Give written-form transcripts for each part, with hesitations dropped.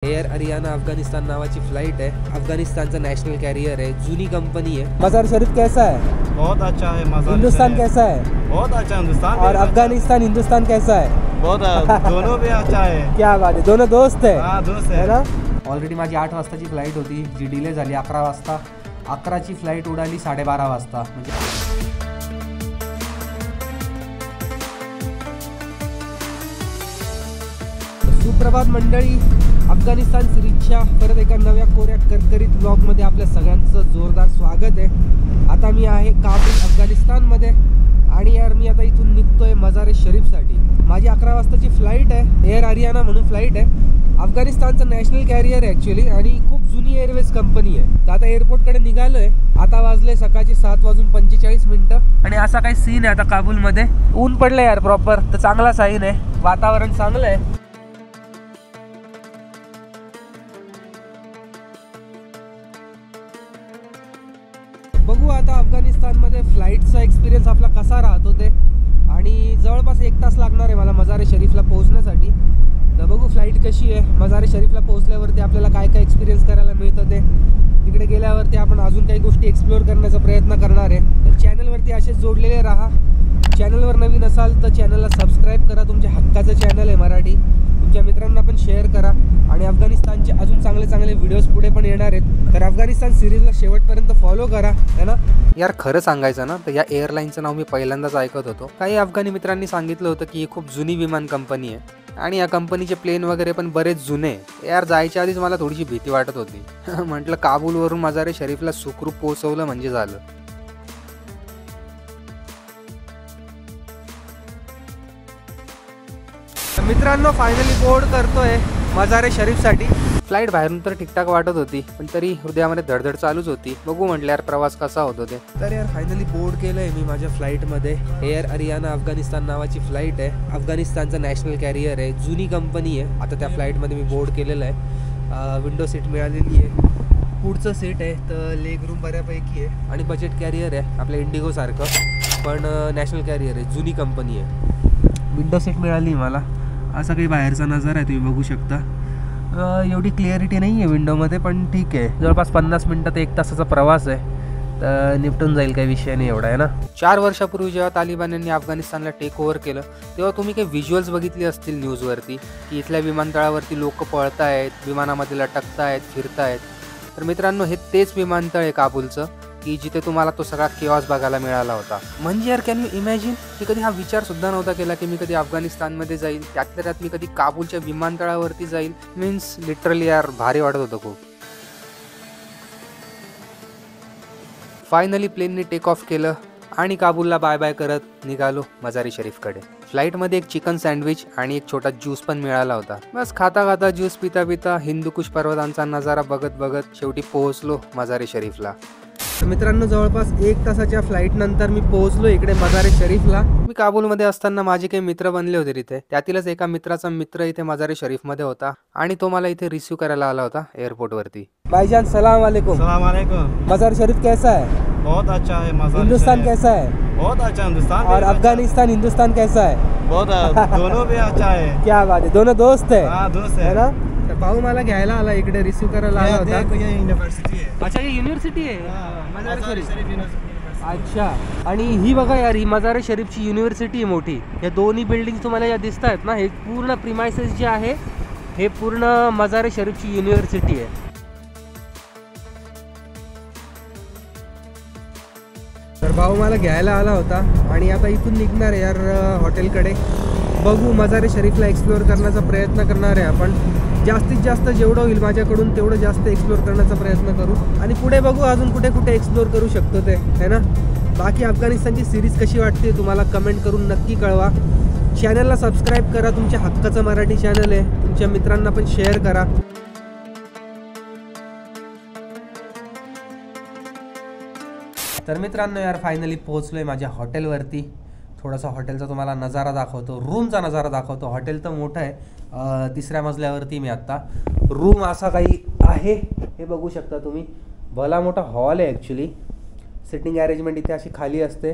Air Ariana Afghanistan नावाची flight आहे। अफगानिस्तानचा national carrier आहे, जुनी कंपनी है। मज़ार शरीफ कैसा है? बहुत अच्छा है। मज़ार हिंदुस्तान कैसा है? बहुत अच्छा हिंदुस्तान। और अफगानिस्तान हिंदुस्तान कैसा है? बहुत दोनों भी अच्छा है। क्या बात है, दोनों दोस्त है। हाँ दोस्त है ना। ऑलरेडी माझी 8 वाजताची फ्लाइट होती, जी डिले झाली 11 वाजता। 11ची फ्लाइट उडाली 12:30 वाजता। म्हणजे सुप्रभात मंडळी, अफगानिस्तान सिरीजच्या परत एका नव्या कोऱ्या करकरीत ब्लॉगमध्ये आपल्या सगळ्यांचं जोरदार स्वागत आहे। आता मी आहे काबूल अफगानिस्तानमध्ये आणि यार मी आता इथून निघतोय मज़ार शरीफसाठी। माझी 11 वाजताची फ्लाइट आहे, एयर अरियाना म्हणून फ्लाइट आहे। अफगानिस्तानचं नॅशनल कॅरियर आहे ॲक्च्युली आणि खूप जुनी एअरवेज कंपनी आहे। तर आता एअरपोर्टकडे निघालोय। आता वाजले सकाळची 7:45 आणि असा काही सीन आहे आता काबूलमध्ये। ऊन पडलं यार प्रॉपर, तर चांगला साईन आहे, वातावरण चांगलं आहे। बघू आता अफगानिस्तानमध्ये फ्लाईटचा एक्सपिरियन्स आपला कसा राहतो ते, आणि जवळपास 1 तास लागणार आहे मला मज़ार शरीफला पोहोचण्यासाठी। तर बघू फ्लाईट कशी आहे, मज़ार शरीफला पोहोचल्यावरती आपल्याला काय काय एक्सपिरियन्स करायला मिळतं ते। तिकडे गेल्यावरती आपण अजून काही गोष्टी एक्सप्लोअर करण्याचा प्रयत्न करणार आहे। तर चॅनलवरती असेच जोडलेले राहा। चॅनलवर नवीन असाल तर चॅनलला सबस्क्राईब करा, तुमच्या हक्काचं चॅनल आहे मराठी। तुमच्या मित्रांना पण शेअर करा आणि अफगानिस्तानचे अजून चांगले चांगले व्हिडिओज पुढे पण येणार आहेत। तर अफगानिस्तान सिरीजला शेवटपर्यंत फॉलो करा, है ना। यार खरं सांगायचं ना तर या एअरलाईनचं नाव मी पहिल्यांदाच ऐकत होतो। काही अफगाणी मित्रांनी सांगितलं होतं की ही खूप जुनी विमान कंपनी आहे आणि या कंपनीचे प्लेन वगैरे पण बरेच जुने। यार जायच्या आधीच मला थोडीशी भीती वाटत होती। म्हटलं काबूलवरून मज़ार शरीफला सुखरूप पोहोचवलं म्हणजे झालं। मित्रांनो फायनली बोर्ड करतोय मज़ार शरीफसाठी। फ्लाइट बाहेरून तर ठीकठाक वाटत होती, पण तरी हृदयामध्ये धडधड चालूच होती। बघू म्हटलं यार प्रवास कसा होतो ते। तर यार फायनली बोर्ड केलंय मी माझ्या फ्लाईटमध्ये। एयर अरियाना अफगानिस्तान नावाची फ्लाइट आहे। अफगानिस्तानचा नॅशनल कॅरियर आहे, जुनी कंपनी आहे। आता त्या फ्लाईटमध्ये मी बोर्ड केलेलं आहे। विंडो सीट मिळालेली आहे, पुढचं सीट आहे, तर लेग रूम बऱ्यापैकी आहे आणि बजेट कॅरियर आहे आपल्या इंडिगो सारखं, पण नॅशनल कॅरियर आहे, जुनी कंपनी आहे। विंडो सीट मिळाली मला। असा काही बाहेरचा नजारा आहे, तुम्ही बघू शकता। एवढी क्लिअरिटी नाही आहे विंडोमध्ये, पण ठीक आहे। जवळपास 50 मिनटं ते 1 तासाचा प्रवास आहे, तर निपटून जाईल, काही विषय नाही एवढा, आहे ना। 4 वर्षापूर्वी जेव्हा तालिबान्यांनी अफगानिस्तानला टेक ओव्हर केलं तेव्हा तुम्ही काही व्हिज्युअल्स बघितली असतील न्यूजवरती की इथल्या विमानतळावरती लोक पळतायत, विमानामध्ये लटकतायत, फिरतायत। तर मित्रांनो हे तेच विमानतळ आहे काबूलचं की जिथे तुम्हाला तो सगळा केऑस बघायला मिळाला होता। म्हणजे यार कॅन यू इमॅजिन, मी कधी हा विचार सुद्धा नव्हता केला की मी कधी अफगानिस्तानमध्ये जाईल, त्यातल्या त्यात मी कधी काबूलच्या विमानतळावरती जाईल। मीन्स लिटरली यार भारी वाटत होतं खूप। फायनली प्लेनने टेक ऑफ केलं आणि काबूलला बाय बाय करत निघालो मज़ार शरीफकडे। फ्लाईटमध्ये एक चिकन सँडविच आणि एक छोटा ज्यूस पण मिळाला होता। बस खाता खाता ज्यूस पिता पिता हिंदुकुश पर्वतांचा नजारा बघत बघत शेवटी पोहोचलो मज़ार शरीफला। मित्रांनो जवळपास 1 तासाच्या फ्लाईट नंतर मी पोहोचलो इकडे मज़ार शरीफला। मी काबूलमध्ये असताना माझे काही मित्र बनले होते तिथे, त्यातीलच एका मित्राचा मित्र इथे मज़ार शरीफमध्ये होता आणि तो मला इथे रिसीव करायला आला होता एअरपोर्टवरती। भाईजान सलाम वालेकुम। सलाम वालेकुम। मज़ार शरीफ कैसा है? बहुत अच्छा है। मज़ार हिंदुस्तान कैसा है? बहुत अच्छा हिंदुस्तान। और अफगानिस्तान हिंदुस्तान कैसा है? बहुत दोनों भी अच्छा है। क्या बात है, दोनों दोस्त है। हाँ दोस्त है ना। तर भाऊ मला घ्यायला आला इकडे, रिसीव करायला आला होता। ये यूनिवर्सिटी है। अच्छा ये यूनिवर्सिटी आहे मज़ार शरीफ। यूनिवर्सिटी। अच्छा, आणि ही बघा यार, ही मज़ार शरीफची युनिव्हर्सिटी आहे मोठी। या दोन्ही बिल्डिंग तुम्हाला या दिसत आहेत ना, हे पूर्ण प्रिमायसेस जे आहे हे पूर्ण मज़ार शरीफची युनिव्हर्सिटी आहे। तर भाऊ मला घ्यायला आला होता आणि आता इथून निघणार आहे यार हॉटेलकडे। बघू मज़ार शरीफला एक्सप्लोअर करण्याचा प्रयत्न करणार आहे आपण। जास्तीत जास्त जेवढं होईल माझ्याकडून तेवढं जास्त एक्सप्लोअर करण्याचा प्रयत्न करू आणि पुढे बघू अजून कुठे कुठे एक्सप्लोअर करू शकतो ते, है ना। बाकी अफगानिस्तानची सिरीज कशी वाटते तुम्हाला कमेंट करून नक्की कळवा। चॅनलला सबस्क्राईब करा, तुमच्या हक्काचं मराठी चॅनल आहे। तुमच्या मित्रांना पण शेअर करा। तर मित्रांनो यार फायनली पोहोचलोय माझ्या हॉटेलवरती। थोडासा हॉटेलचा तुम्हाला नजारा दाखवतो, रूमचा नजारा दाखवतो। हॉटेल तर मोठं आहे, 3ऱ्या मजल्यावरती मी आत्ता। रूम असा काही आहे, हे बघू शकता तुम्ही। भला मोठा हॉल आहे ॲक्च्युली। सिटिंग अरेंजमेंट इथे अशी खाली असते,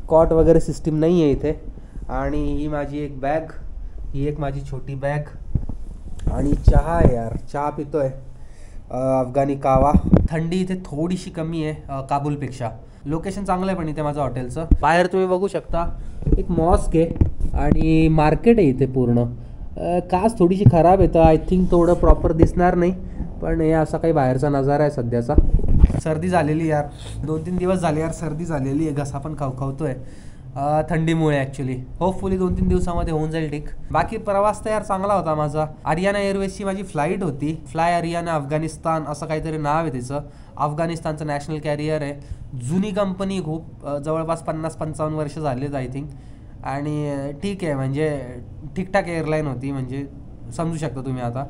कॉट वगैरे सिस्टीम नाही आहे इथे। आणि ही माझी एक बॅग, ही एक माझी छोटी बॅग, आणि चहा आहे यार, चहा पितोय अफगाणी कावा. थंडी इथे थोडीशी कमी आहे काबूलपेक्षा. लोकेशन चांगलं आहे पण इथे माझं हॉटेलचं. बाहेर तुम्ही बघू शकता एक मॉस्क आहे आणि मार्केट आहे इथे पूर्ण. काच थोडीशी खराब येतं, आय थिंक थोडं प्रॉपर दिसणार नाही, पण हे असा काही बाहेरचा नजारा आहे सध्याचा. सर्दी झालेली यार, 2-3 दिवस झाले यार सर्दी झालेली आहे, घसा पण खवखवतोय थंडीमुळे ॲक्च्युली. होपफुली 2-3 दिवसामध्ये होऊन जाईल ठीक. बाकी प्रवास तर यार चांगला होता माझा. आरियाना एअरवेजची माझी फ्लाईट होती, फ्लाय आरियाना अफगाणिस्तान असं काहीतरी नाव आहे तिचं. अफगाणिस्तानचं नॅशनल कॅरियर आहे, जुनी कंपनी खूप, जवळपास 50-55 वर्ष झालेत आय थिंक. आणि ठीक आहे, म्हणजे ठीकठाक एअरलाईन होती, म्हणजे समजू शकता तुम्ही आता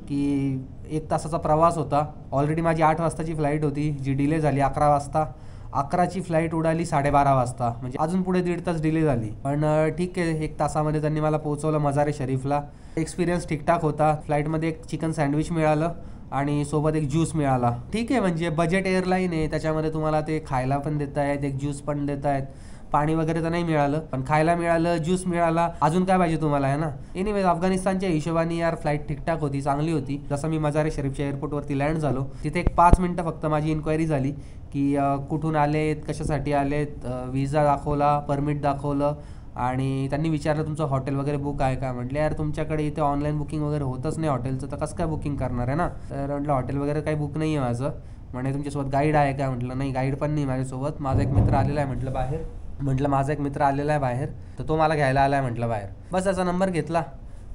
की 1 तासाचा प्रवास होता. ऑलरेडी माझी 8 वाजताची फ्लाईट होती जी डिले झाली 11 वाजता. 11ची फ्लाईट उडाली 12:30 वाजता, म्हणजे अजून पुढे 1.5 तास डिले झाली. पण ठीक आहे, 1 तासामध्ये त्यांनी मला पोहोचवलं मजार-ए शरीफला. एक्सपिरियन्स ठीकठाक होता. फ्लाईटमध्ये एक चिकन सँडविच मिळालं आणि सोबत एक ज्यूस मिळाला. ठीक आहे, म्हणजे बजेट एअरलाईन आहे, त्याच्यामध्ये तुम्हाला ते खायला पण देत आहेत, एक ज्यूस पण देत आहेत. पाणी वगैरे तर नाही मिळालं, पण खायला मिळालं, ज्यूस मिळाला, अजून काय पाहिजे तुम्हाला, आहे ना. एनिवेज अफगाणिस्तानच्या हिशोबाने यार फ्लाईट ठीकठाक होती, चांगली होती. जसं मी मजार-ए शरीफच्या एअरपोर्टवरती लँड झालो, तिथे एक 5 मिनटं फक्त माझी इन्क्वायरी झाली की कुठून आलेत, कशासाठी आलेत, विजा दाखवला, परमिट दाखवलं आणि त्यांनी विचारलं तुमचं हॉटेल वगैरे बुक आहे का. म्हटलं यार तुमच्याकडे इथे ऑनलाईन बुकिंग वगैरे होतच नाही हॉटेलचं, तर कसं काय बुकिंग करणार आहे ना. तर म्हटलं हॉटेल वगैरे काही बुक नाही आहे माझं. म्हणे तुमच्यासोबत गाईड आहे का. म्हटलं नाही, गाईड पण नाही माझ्यासोबत, माझा एक मित्र आलेला आहे म्हटलं बाहेर. माझा एक मित्र आलेला आहे बाहेर, तर तो मला घ्यायला आला आहे म्हटलं बाहेर. बस त्याचा नंबर घेतला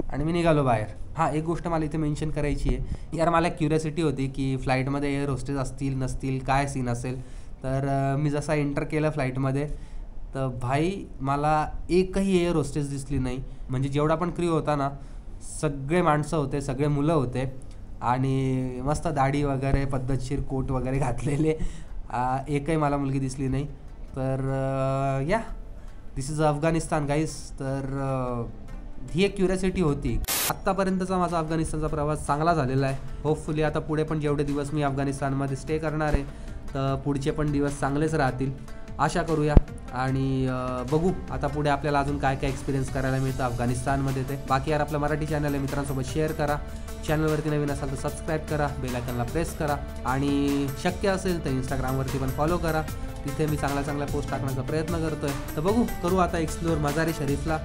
आणि मी निघालो बाहेर. हां, एक गोष्ट मला इथे मेन्शन करायची आहे यार, मला एक क्युरियोसिटी होती की फ्लाईटमध्ये एअर होस्टेस असतील नसतील, काय सीन असेल. तर मी जसा एंटर केलं फ्लाईटमध्ये, तर भाई मला एकही एअर होस्टेस दिसली नाही. म्हणजे जेवढा पण क्रू होता ना, सगळे माणसं होते, सगळे मुलं होते आणि मस्त दाढी वगैरे, पद्धतशीर कोट वगैरे घातलेले. एकही मला मुलगी दिसली नाही. तर या दिस इज अफगाणिस्तान गाईस. तर ही एक क्युरियोसिटी होती. आत्तापर्यंतचा माझा अफगाणिस्तानचा प्रवास चांगला झालेला आहे. होपफुली आता पुढे पण जेवढे दिवस मी अफगाणिस्तानमध्ये स्टे करणार आहे, तर पुढचे पण दिवस चांगलेच राहतील, आशा करूया. आणि बघू आता पुढे आपल्याला अजून काय काय एक्सपिरियन्स करायला मिळतं अफगाणिस्तानमध्ये ते. बाकी यार आपलं मराठी चॅनल आहे, मित्रांसोबत शेअर करा. चॅनलवरती नवीन असाल तर सबस्क्राईब करा, बेल आयकॉनला प्रेस करा आणि शक्य असेल तर इंस्टाग्रामवरती पण फॉलो करा. तिथे मी चांगल्या पोस्ट टाकण्याचा प्रयत्न करतोय. तर बघू, करू आता एक्सप्लोअर मजार-ए शरीफला.